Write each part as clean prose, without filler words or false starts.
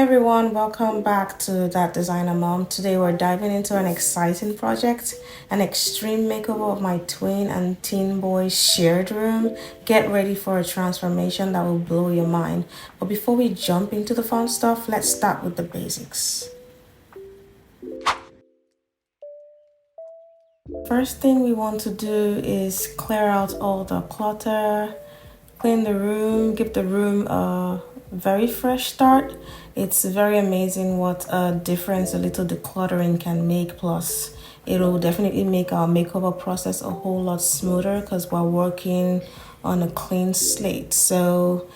everyone, welcome back to That Designer Mom. Today we're diving into an exciting project, an extreme makeover of my twin and teen boy's shared room. Get ready for a transformation that will blow your mind. But before we jump into the fun stuff, let's start with the basics. First thing we want to do is clear out all the clutter, clean the room, give the room a very fresh start. It's very amazing what a difference a little decluttering can make. Plus, it'll definitely make our makeover process a whole lot smoother because we're working on a clean slate. So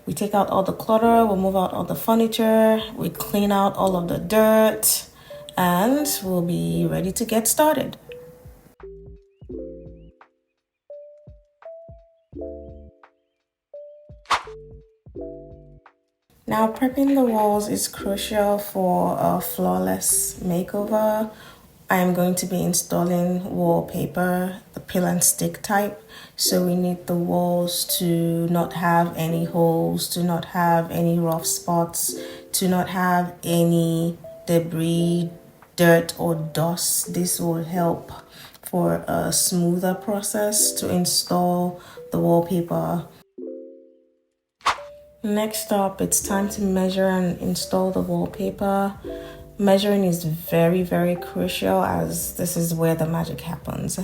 we take out all the clutter, we'll move out all the furniture, we clean out all of the dirt, and we'll be ready to get started. Now, prepping the walls is crucial for a flawless makeover. I am going to be installing wallpaper, the peel and stick type. So we need the walls to not have any holes, to not have any rough spots, to not have any debris, dirt or dust. This will help for a smoother process to install the wallpaper. Next up, it's time to measure and install the wallpaper. Measuring is very crucial as this is where the magic happens.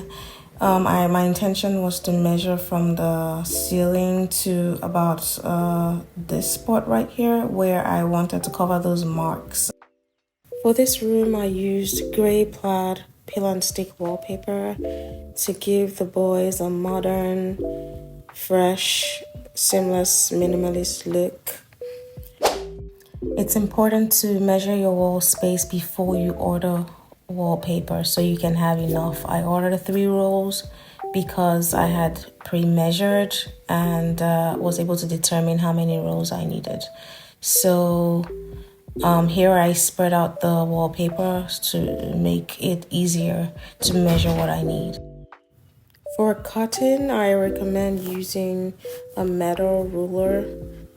My intention was to measure from the ceiling to about this spot right here where I wanted to cover those marks. For this room, I used gray plaid peel and stick wallpaper to give the boys a modern, fresh, seamless, minimalist look. It's important to measure your wall space before you order wallpaper so you can have enough. I ordered 3 rolls because I had pre-measured and was able to determine how many rolls I needed. So here I spread out the wallpaper to make it easier to measure what I need. For cutting, I recommend using a metal ruler,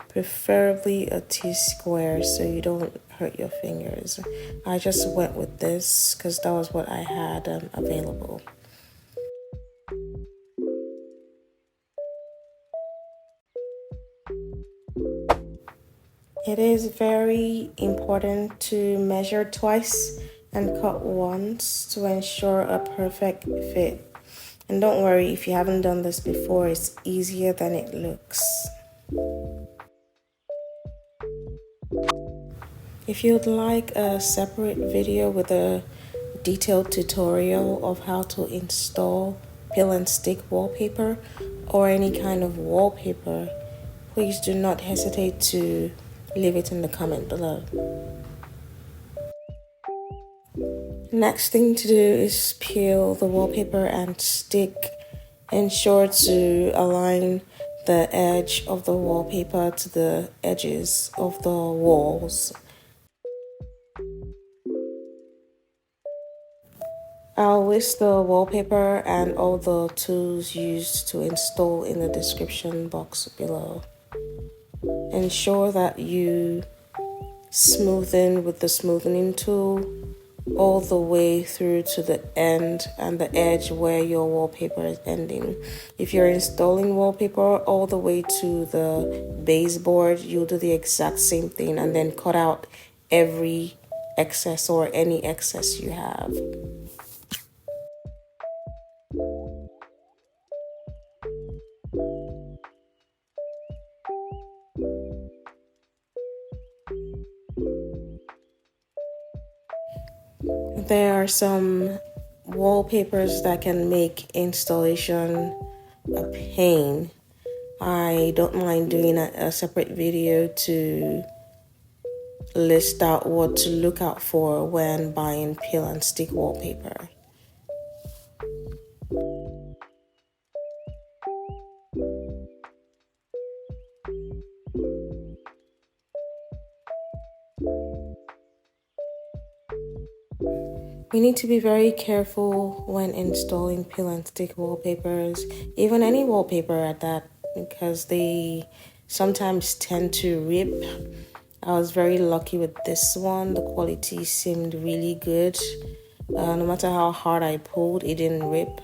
preferably a T-square so you don't hurt your fingers. I just went with this because that was what I had available. It is very important to measure twice and cut once to ensure a perfect fit. And don't worry, if you haven't done this before, it's easier than it looks. If you'd like a separate video with a detailed tutorial of how to install peel and stick wallpaper or any kind of wallpaper, please do not hesitate to leave it in the comment below. Next thing to do is peel the wallpaper and stick. Ensure to align the edge of the wallpaper to the edges of the walls. I'll list the wallpaper and all the tools used to install in the description box below. Ensure that you smoothen with the smoothing tool all the way through to the end and the edge where your wallpaper is ending. If you're installing wallpaper all the way to the baseboard, you'll do the exact same thing and then cut out every excess or any excess you have. There are some wallpapers that can make installation a pain. I don't mind doing a separate video to list out what to look out for when buying peel and stick wallpaper. We need to be very careful when installing peel and stick wallpapers, even any wallpaper at that, because they sometimes tend to rip I was very lucky with this one. The quality seemed really good. No matter how hard I pulled, it didn't rip.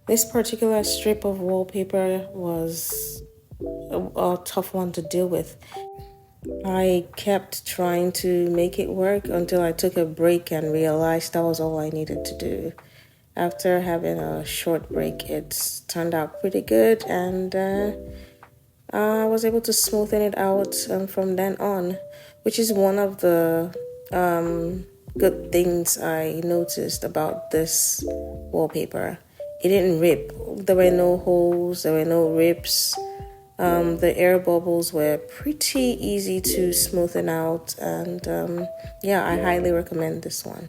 This particular strip of wallpaper was a tough one to deal with. I kept trying to make it work until I took a break and realized that was all I needed to do. After having a short break, it turned out pretty good, and I was able to smoothen it out from then on, which is one of the good things I noticed about this wallpaper. It didn't rip. There were no holes, there were no rips. The air bubbles were pretty easy to smoothen out, and yeah, I highly recommend this one.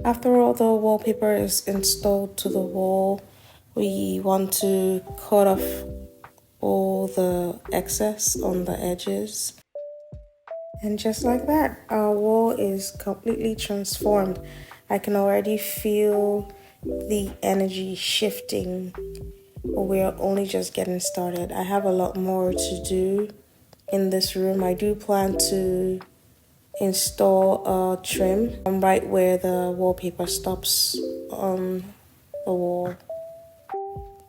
After all the wallpaper is installed to the wall, we want to cut off all the excess on the edges. And just like that, our wall is completely transformed. I can already feel the energy shifting. We're only just getting started. I have a lot more to do in this room. I do plan to install a trim right where the wallpaper stops on the wall.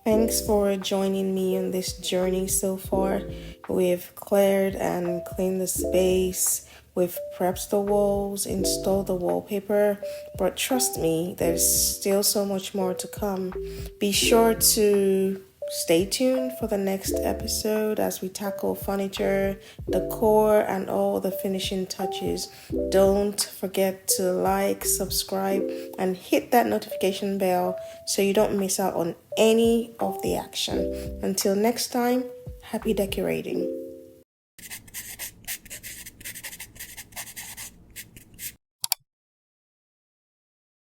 Thanks for joining me on this journey so far. We've cleared and cleaned the space, we've prepped the walls, installed the wallpaper, but trust me, there's still so much more to come. Be sure to stay tuned for the next episode as we tackle furniture, decor, and all the finishing touches. Don't forget to like, subscribe, and hit that notification bell so you don't miss out on any of the action. Until next time, happy decorating.